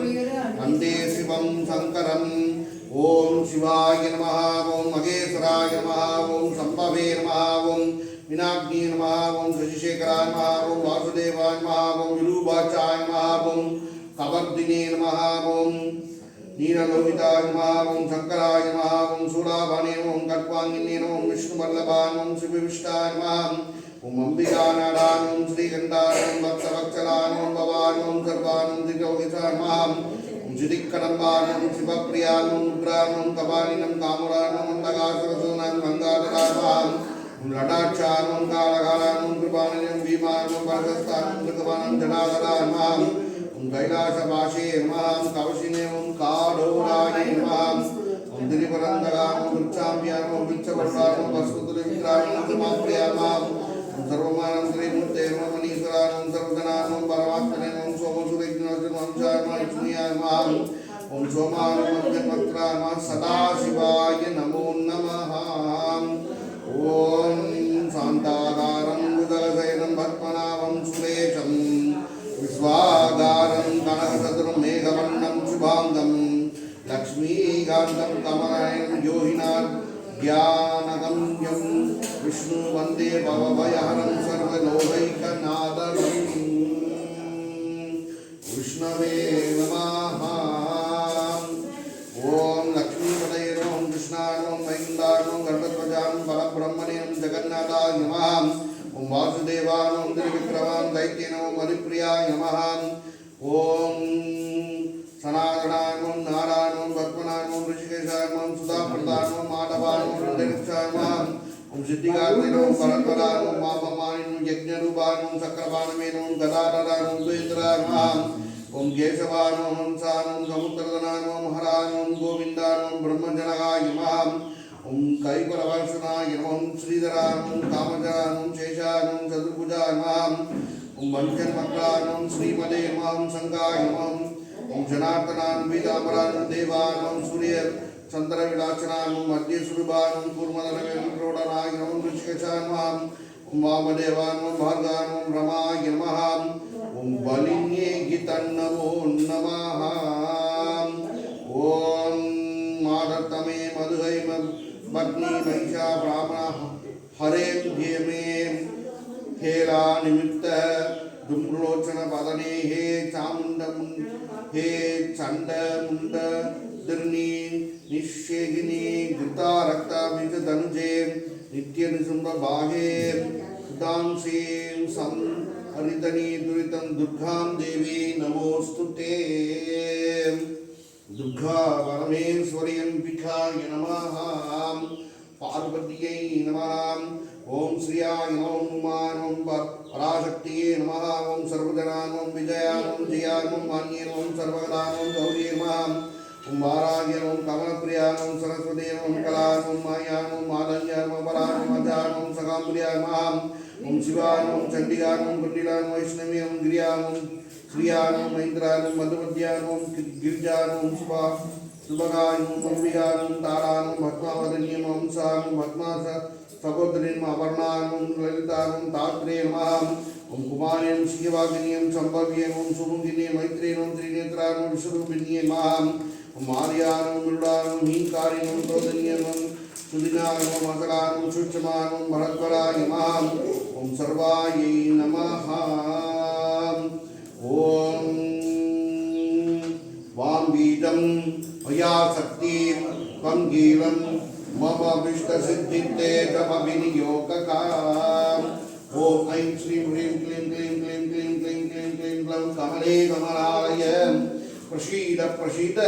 वंदे शिवं शङ्करम् ओम शिवाय नमः ओम महेश्वराय नमः ओम संभवे नमः ओम विनाग्नि नमः ओम शशिशेखराय नमः ओम वासुदेवाय नमः ओम विरूपाक्षाय नमः ओम कवर्दिने नमः ओम नीललोहिताय नमः ओम शंकराय नमः ओम शूलाभने ओम कल्पाङ्गिने ओम विष्णुवल्लभाय ओम शिवविष्टाय नमः ओम अंबिकानाथाय ओम श्रीकंठाय ओम भक्तवत्सलाय ओम भवाय ओम सर्वाय ओम त्रिलोकेशाय नमः जिदिक्कनम्बानं शिवप्रियानं उग्रानं कपालिनं कामुरानं मन्दगासरसोनं गङ्गाधरानं लटाक्षानं कालकालानं कृपाणिनं भीमानं परशस्तानं कृतवानं जनाधरानं कैलासवासे नमः कवशिने काडोराय नमः दिरिपरन्दगानं वृक्षाम्यानं वृक्षवर्णानं वस्तुतुलित्राणं समाप्रियानं सर्वमानं श्रीमूर्ते मनीश्वरानं सर्वजनानं परमात्मने ओम सोमानमज्जपत्राय सदाशिवाय नमो नमः ओम शांताकारं बुधगशयनं पद्मनाभं सुरेशं विश्वागारं कनकसदृशं मेघवर्णं शुभांगं लक्ष्मीकान्तं कमलायनं योगिनाथ ज्ञानगम्यं विष्णु वन्दे भवभयहरं सर्वलोकैकनाथं विष्णवे नमः ओम लक्ष्मीपतये नमः कृष्णाय नमः वैकुण्ठाय नमः गणपतिध्वजाय नमः परब्रह्मणे नमः जगन्नाथाय नमः ओम वासुदेवाय नमः त्रिविक्रमाय दैत्ये नमः मणिप्रियाय नमः ओम सनातनाय नमः नारायणाय नमः पद्मनाय नमः ऋषिकेशाय नमः सुधाप्रदाय नमः माधवाय नमः वृन्देक्षाय नमः ओम सिद्धिकार्ते नमः परत्वराय नमः माममाय नमः यज्ञरूपाय नमः चक्रपाणिमे नमः गदाधराय नमः द्वैतराय नमः ओम केशवाय नमः हंसाय नमः समुद्रधनाय नमः हराय नमः गोविन्दाय नमः ब्रह्मजनकाय नमः ओम कैवलवर्षणाय नमः श्रीधराय नमः कामजाय नमः शेषाय नमः चतुर्भुजाय नमः ओम वंशन्मक्राय नमः श्रीमदे नमः शंकाय नमः ओम जनार्दनाय पीताम्बराय नमः देवाय नमः सूर्य चंद्रविलासनाय नमः मध्यस्वरूपाय नमः कूर्मधनवेङ्कटोडनाय नमः ऋषिकेशाय नमः ओम वामदेवाय नमः भार्गाय नमः रमाय नमः ओम बलिन्ये गीतन्नमो नमः ओम मादत्तमे मधुहैम भग्नि महिषा ब्राह्मण हरे ध्येमे हेला निमित्त दुम्रोचन पदने हे चामुंडम हे चंड मुंड दिर्नी निश्चेगिनी घृता रक्ता बीज धनुजे नित्य निसुंब बाहे दांसें सं हरितनी दुरितं दुर्गां देवी नमोस्तुते दुर्गा परमेश्वरी अंबिकाय नमः पार्वतीयै नमः ओम श्रियाय नमः उमाय नमः पराशक्तिये नमः ओम सर्वजनाय नमः विजयाय नमः जयाय नमः मान्ये नमः सर्वगदाय नमः गौर्ये नमः ओम वाराह्य नमः कमलप्रियाय नमः सरस्वती नमः कलाय नमः मायाय नमः मादन्याय नमः पराय नमः अजाय नमः सकाम्बर्याय नमः ओम शिवाय नमः चंडिकाय नमः कुंडिलाय नमः वैष्णवी नमः गिरियाय नमः श्रियाय नमः महेन्द्राय नमः मधुमध्याय नमः गिरिजाय नमः सुभगाय नमः अंबिकाय नमः ताराय नमः भस्मावदन्ये नमः हंसाय नमः भस्मा सहोदरी नमः अपर्णाय नमः ललिताय नमः तात्रे नमः ओम कुमारी नमः शिवागिनी नमः संभव्ये नमः सुमुखिनी मैत्री नमः त्रिनेत्राय नमः विश्वरूपिण्ये नमः ओम मार्याय नमः मृडाय नमः हींकारी नमः क्रोधन्ये नमः सुदिनाय नमः मकराय नमः सुषमाय नमः भरद्वराय नमः ஓம் சர்வாயை நமஹ. ஓம் வாம்பீஜம் மயாசக்தி பங்கீலம் மம விஷ்டசித்தித்தே ஜபவிநியோககா. ஓம் ஐம் ஸ்ரீம் க்ளீம் க்ளீம் க்ளீம் க்ளீம் க்ளீம் க்ளீம் க்ளீம் க்ளீம் க்ளம் கமலே கமலாலய பிரசீத பிரசீத.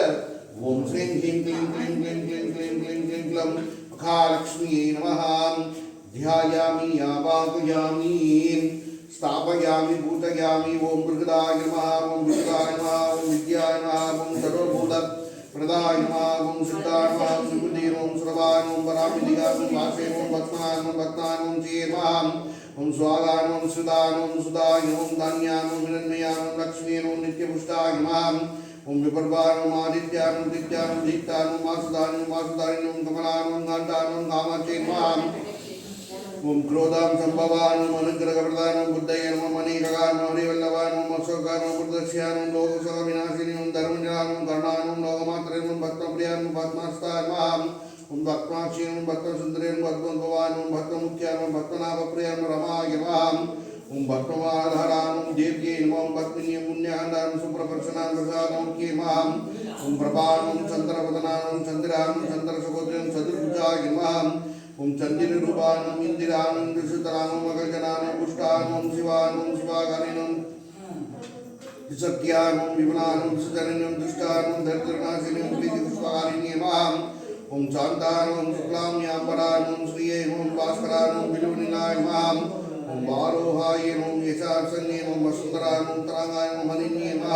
ஓம் ஸ்ரீம் க்ளீம் க்ளீம் க்ளீம் க்ளீம் க்ளீம் க்ளீம் க்ளீம் க்ளீம் க்ளம் மகாலக்ஷ்மியே நமஹ. ध्यायामि आवाहयामि स्थापयामि पूजयामि. ओम बृहदाय नमः. ओम विद्याय नमः. ओम विद्याय नमः. ओम सर्वभूत प्रदाय नमः. ओम सिद्धाय नमः. ओम सुबुद्धि. ओम सर्वाय. ओम परामितिका. ओम वासे. ओम भक्ताय. ओम भक्ताय. ओम चेमः. ओम स्वागाय. ओम सुदाय. ओम सुदाय. ओम धान्याय. ओम हिरण्मयाय. ओम लक्ष्मी. ओम नित्यपुष्टाय नमः. ओम विपर्वाय. ओम आदित्याय. ओम दित्याय. ओम दीप्ताय. ओम वासुदाय. ओम वासुदाय. ओम कमलाय. ओम घंटाय. ओम कामाक्षी नमः. ओम क्रोधाम संभवान. ओम अनुग्रह प्रदान. ओम बुद्धये नमः. मणिकगान. ओम हरिवल्लभान. ओम अशोकान. ओम प्रदक्ष्यान. ओम लोकसह विनाशिनी. ओम धर्मजनान. ओम कर्णान. ओम लोकमात्रे. ओम भक्तप्रियान. ओम भक्तमस्ताय नमः. ओम भक्तमाक्षी. ओम भक्तसुंदरी. ओम भक्तभवान. ओम भक्तमुख्यान. ओम भक्तनाभप्रियान. ओम रमाय नमः. ओम भक्तमाधारान. ओम देव्यै नमः. ओम भक्तिनीय पुण्यान्दान. सुप्रपर्शनान प्रसादं नमः. ओम प्रभान. ओम चंद्रवदनान. ओम चंद्रान. ओम चंद्रसुभद्रं चतुर्भुजाय नमः. ओम चंद्ररूपान. ओम इंदिरान. ओम विशुद्धरान. ओम अगजनान. ओम पुष्टान. ओम शिवान. ओम शिवाकारीन. ओम सत्यान. ओम विमलान. ओम सुजनन. ओम दुष्टान. ओम दरिद्रनाशिनी. ओम प्रीतिपुष्पकारिणी नमः. ओम शांतान. ओम शुक्लाम्याम्बरान. ओम श्रिये. ओम भास्करान. ओम विलुनिलाय नमः. ओम वारोहाय. ओम यशार्षण्ये. ओम वसुंधराय. ओम तरांगाय. ओम मनिन्ये नमः.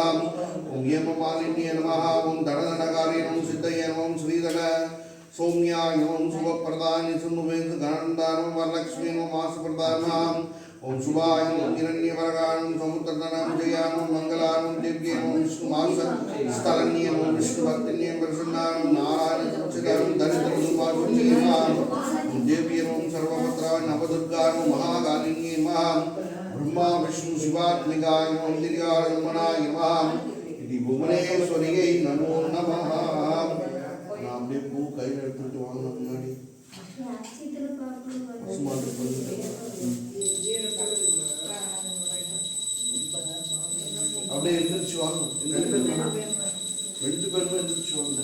ओम हेममालिन्ये नमः. ओम धनधनकारिणे. ओम सिद्धये. ओम श्रीधर सौम्याय. ओम शुभप्रदाय. सुमुवेद गणन्दान. ओम वरलक्ष्मी. ओम वासप्रदाय. ओम शुभाय. ओम हिरण्यवरगान. ओम समुद्रधनां जयान. ओम मंगलान. ओम दिव्ये. ओम विष्णुमास स्थलन्ये. ओम विष्णुभक्तिन्ये. प्रसन्नान. ओम नारायण संचितान. ओम दरिद्रसुभाषुन्ये नमः. ओम देव्ये. ओम सर्वभद्राय. नवदुर्गाय. ओम महाकालिन्ये नमः. ब्रह्मा विष्णु शिवात्मिकाय. ओम दिव्यारमणाय नमः. इति भुवनेश्वर्यै नमो नमः. நான் அப்படியே பூ கையில் எடுத்துட்டு வாங்க முன்னாடி அப்படியே எந்திரிச்சு வாங்க. 2 பேருமே எந்திரிச்சு வாங்க.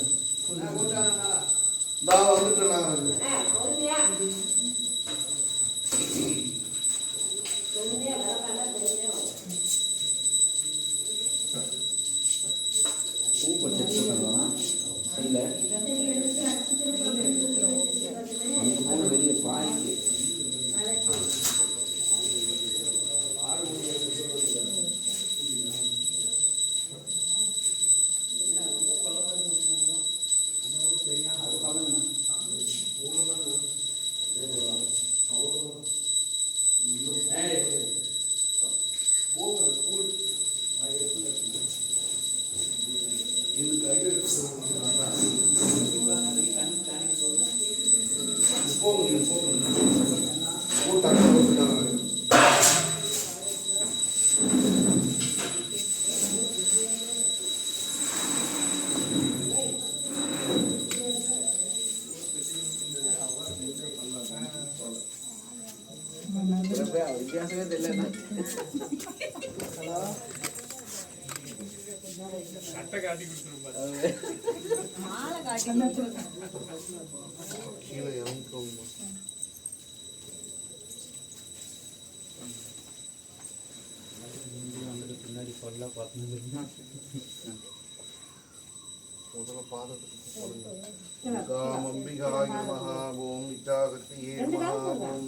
நான் வந்துட்டேன். பூ கொஞ்சம் இல்லை அங்கே போன வெளியே பாய்க்கு வித்தியாசமே தெரியல. பின்னாடி சொல்ல பார்த்தீங்கன்னா முதல்ல பாதத்துக்கு போடுங்க. அம்பிகாய நமஹ. ஓம் இச்சாசக்தியே நமஹ. ஓம்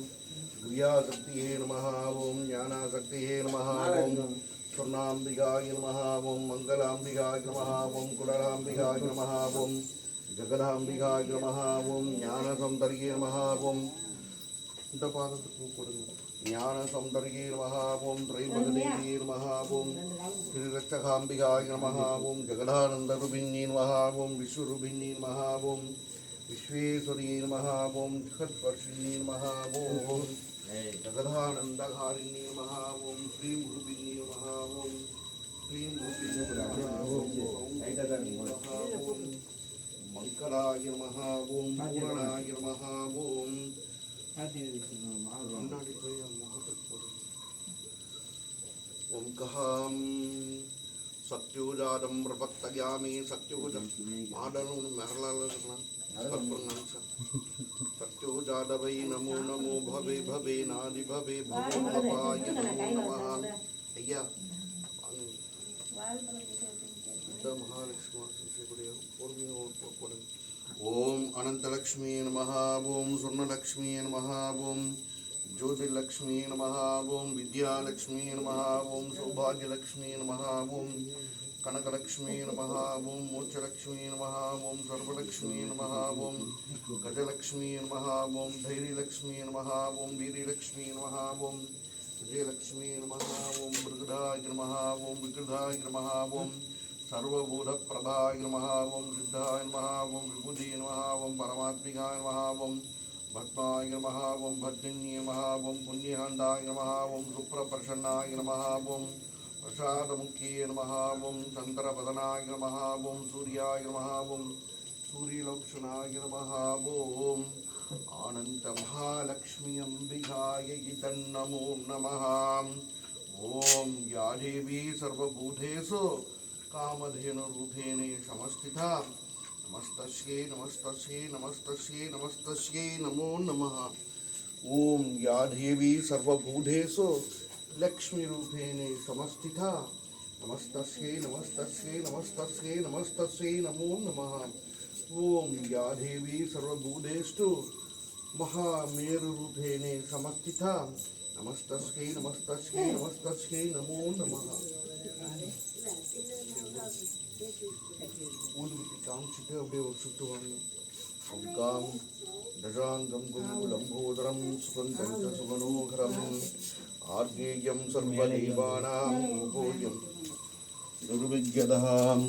क्रियाशक्तिये नमः. ओम ज्ञानाशक्तिये नमः. ओम स्वर्णाम्बिकाय नमः. ओम मंगलाम्बिकाय नमः. ओम कुडलाम्बिकाय नमः. ओम जगदाम्बिकाय नमः. ओम ज्ञानसौन्दर्ये नमः. ओम ज्ञानसौन्दर्ये नमः. ओम त्रैमगदेव्ये नमः. ओम श्रीरक्षकाम्बिकाय नमः. ओम जगदानन्दरूपिण्ये नमः. ओम विश्वरूपिण्ये नमः. ओम विश्वेश्वर्ये नमः. ओम जगत्वर्षिण्ये नमः. ओम जगदानन्दकारिण्ये नमः. ओम श्रीं रूपिण्ये नमः. ओम क्लीं रूपिण्ये नमः. ओम मंगलाय नमः. ओम पूर्णाय नमः. ओम ஓம் கஹாம் சத்யோஜாதம் பிரபத்தயாமி சத்யோஜம் மாடலும் மெரலால இருக்கலாம் நினைச்சேன். சத்யோஜாதவை நமோ நமோ பவே பவே நாதி பவே பவோ பவாய நமோ நமஹ. ஐயா மகாலட்சுமி ஓம் அனந்தலக்ஷ்மி நமஹ. ஓம் சொர்ணலக்ஷ்மி நமஹ. ஓம் ज्योतिर्लक्ष्मी नमः. ओम विद्यालक्ष्मी नमः. ओम सौभाग्यलक्ष्मी नमः. ओम कनकलक्ष्मी नमः. ओम मोक्षलक्ष्मी नमः. ओम सर्वलक्ष्मी नमः. ओम गजलक्ष्मी नमः. ओम धैर्यलक्ष्मी नमः. ओम वीरलक्ष्मी नमः. ओम विजयलक्ष्मी नमः. ओम मृगधाय नमः. ओम विकृधाय नमः. ओम सर्वभूतप्रदाय नमः. ओम सिद्धाय नमः. ओम विभूति नमः. ओम परमात्मिकाय नमः. ओम भक्ताय नमः. ओम भद्रिण्ये नमः. ओम पुण्यकान्ताय नमः. ओम सुप्रप्रसन्नाय नमः. ओम प्रसादमुख्ये नमः. ओम शंकरवदनाय नमः. ओम सूर्याय नमः. ओम सूर्यलोचनाय नमः. ओम आनन्दमहालक्ष्मी अम्बिकायै नमो नमः. ओम या देवी सर्वभूतेषु कामधेनुरूपेण समस्थिता नमस्तस्यै नमस्तस्यै नमस्तस्यै नमस्तस्यै नमो नमः. ओम या देवी सर्वभूतेषु लक्ष्मीरूपेण समस्थिता नमस्तस्यै नमस्तस्यै नमस्तस्यै नमस्तस्यै नमो नमः. ओम या देवी सर्वभूतेषु महामेरुरूपेण समस्थिता नमस्तस्यै नमस्तस्यै नमस्तस्यै नमो नमः. ஊதுபத்தி காமிச்சிட்டு அப்படியே ஒரு சுட்டு வாங்க. அங்காம் தஜாங்கம் குங்குலம்போதரம் சுகந்தம் ச சுகனோகரம் ஆர்கேயம் சர்வதேவானாம் ரூபோயம் நிர்விக்யதாம்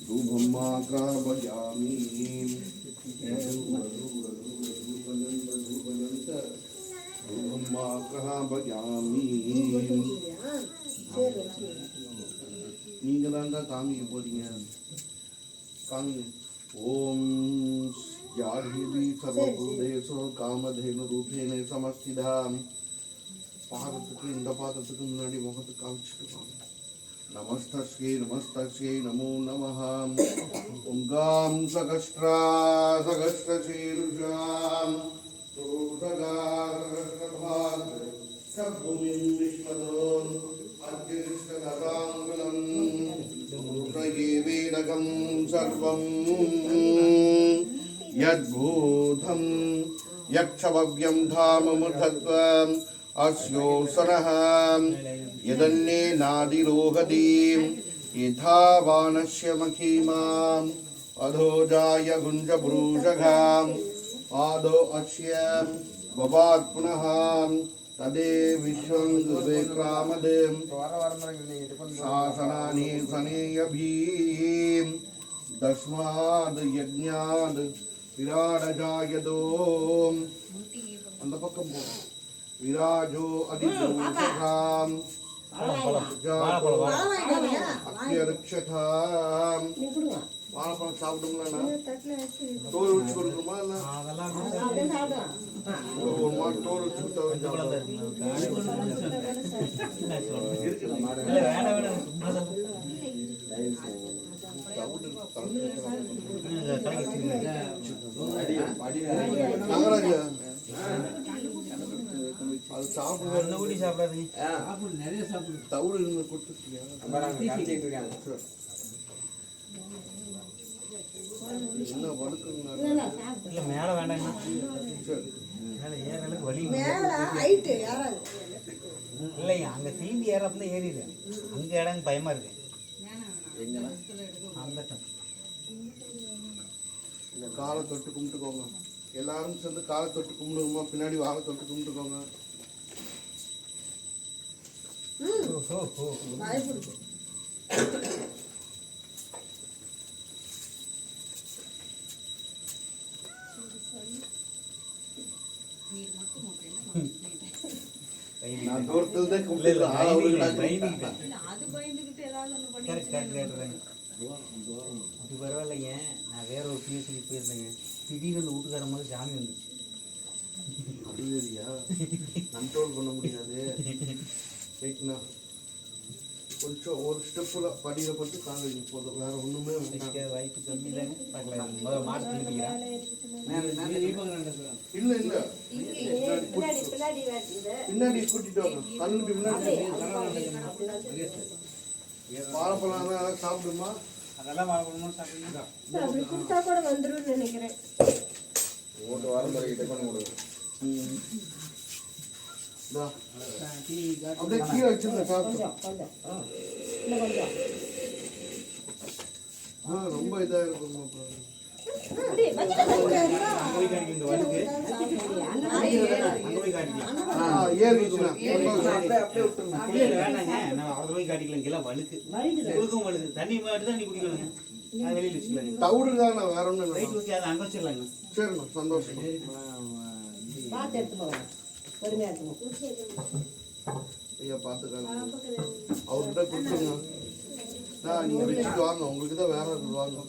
ரூபமாக்ராபயாமி. ரூபமாக்ராபயாமி. நீங்க தாங்க காமிக்க போறீங்க. காமிங்க. ஓம் யாதேவி சர்வபூதேஷு காமதேனு ரூபேண சமஸ்திதா. பாதத்துக்கு இந்த பாதத்துக்கு முன்னாடி முகத்துக்கு காமிச்சுட்டு வாங்க. நமஸ்தஸ்யை நமஸ்தஸ்யை நமோ நமஹ. ஓங்காம் சகஸ்ரா சகஸ்ரசீருஷாம் சோதகாரகபாத் சப்புமிம் விஸ்வதோன் அத்யஷ்டதாங்குலம் வேதகம் சர்வம் யத்பூதம் யக்ஷவ்யம் தாமமுதத்வம் அஸ்யோசனஹ யதன்னே நாதிரோஹதீம் யதாவானஸ்ய மகீமாம் அதோஜாய குஞ்சப்ரூஷகாம் ஆதோ அஸ்யம் பவாத் புனः तदे विश्वं दुर्वेक्रामदें शासनानि सनेयभीं तस्माद् यज्ञाद् विराडजायदोम. அந்த பக்கம் போ. விராஜோ அதிதோஷகாம் அக்யரக்ஷகாம். வாழைப்பழம் சாப்பிடுங்களா? தோல் வச்சு கொடுக்கணுமா? இல்லை ஒரு மாதிரி தோல் வச்சு நாகராஜா அது சாப்பிடுங்க. தவிர கொடுத்துருக்கியா? என்ன வழுக்குங்க? மேல வேண்டாங்கண்ணா. மேல ஏறலுக்கு வழி இல்லையா? அங்க திரும்பி ஏறப்பல ஏறிடு. அங்க இடம் பயமா இருக்கு. காலை தொட்டு கும்பிட்டுக்கோங்க. எல்லாரும் சேர்ந்து காலை தொட்டு கும்பிடுவோமா? பின்னாடி வாழை தொட்டு கும்பிட்டுக்கோங்க. நான் தூரத்துல தான் கும்பிட்டுக்கிறேன். அது பரவாயில்லைங்க. நான் வேற ஒரு பிஎஸ்சி போயிருந்தேங்க. திடீர்னு அந்த வீட்டுக்கார மாதிரி சாமி வந்துச்சு. அது வேறியா? கண்ட்ரோல் பண்ண முடியாது. ரைட்ண்ணா. கொஞ்சம் ஒரு ஸ்டெப்பில் படியில் போட்டு காங்க போதும், வேறு ஒன்றுமே வேண்டாம். வாய்ப்பு கம்மி தானே பார்க்கலாம். முதல்ல மாடு திரும்பிக்கிறேன். இல்லை இல்லை பின்னாடி கூட்டிட்டு வாங்க, கண்ணுக்கு முன்னாடி வாழைப்பழம் தான் சாப்பிடுமா? அதெல்லாம் வாழைப்பழமும் சாப்பிடுங்க. அப்படி கொடுத்தா கூட வந்துடும் நினைக்கிறேன். ஓட்டு வாரம் வரைக்கும் பண்ணி கொடுக்கும். அப்படியே கீழே வச்சிருந்தேன் சாப்பிட்டு. கொஞ்சம் இன்னும் கொஞ்சம் ரொம்ப இதாக இருக்கும். அப்படியே போய் காட்டிக்க இந்த வழுக்கு. அங்கே போய் காட்டிக்கலாம். ஏறிச்சுண்ணா அப்படியே விட்டுருங்க. வேண்டாங்க, நான் அதை போய் காட்டிக்கலாம். கீழே வழுக்கு கொடுக்கும் வழுக்கு. தண்ணி மட்டும் தண்ணி குடிக்கணுங்க. அது வெளியில் வச்சுக்கலாங்க. தவிடு தானே, வேற ஒன்றும் இல்லை. ரைட் ஓகே, அதை அங்கே வச்சிடலாங்க. சரிண்ணா, சந்தோஷம். பார்த்து எடுத்து போகலாம், பொறுமையாக எடுத்துக்கணும். ஐயா பார்த்துக்காங்க, அவர்கிட்ட கொடுத்துருங்க. நீங்கள் வச்சுட்டு வாங்க, உங்களுக்கு தான் வேற இருக்குது வாங்க.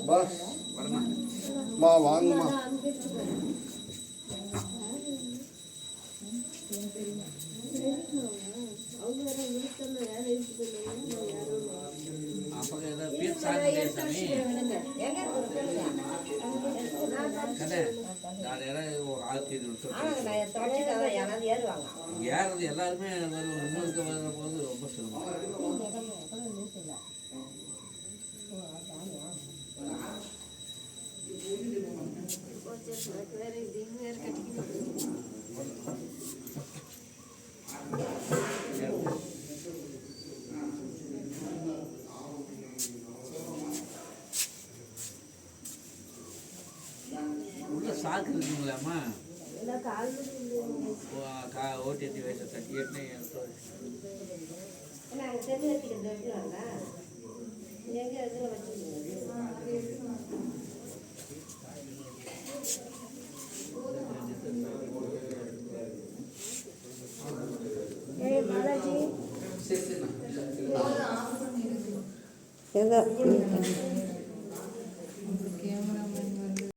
பஸ் மா வாங்கம்மா. ஏறது எல்லாருமே இன்னொருக்கு வர்ற போது ரொம்ப சிரமம். உள்ள சாக்கு இருக்குங்களாம்மா? ஓட்டி எட்டி வயசு தட்டி எட்டு பாலாஜி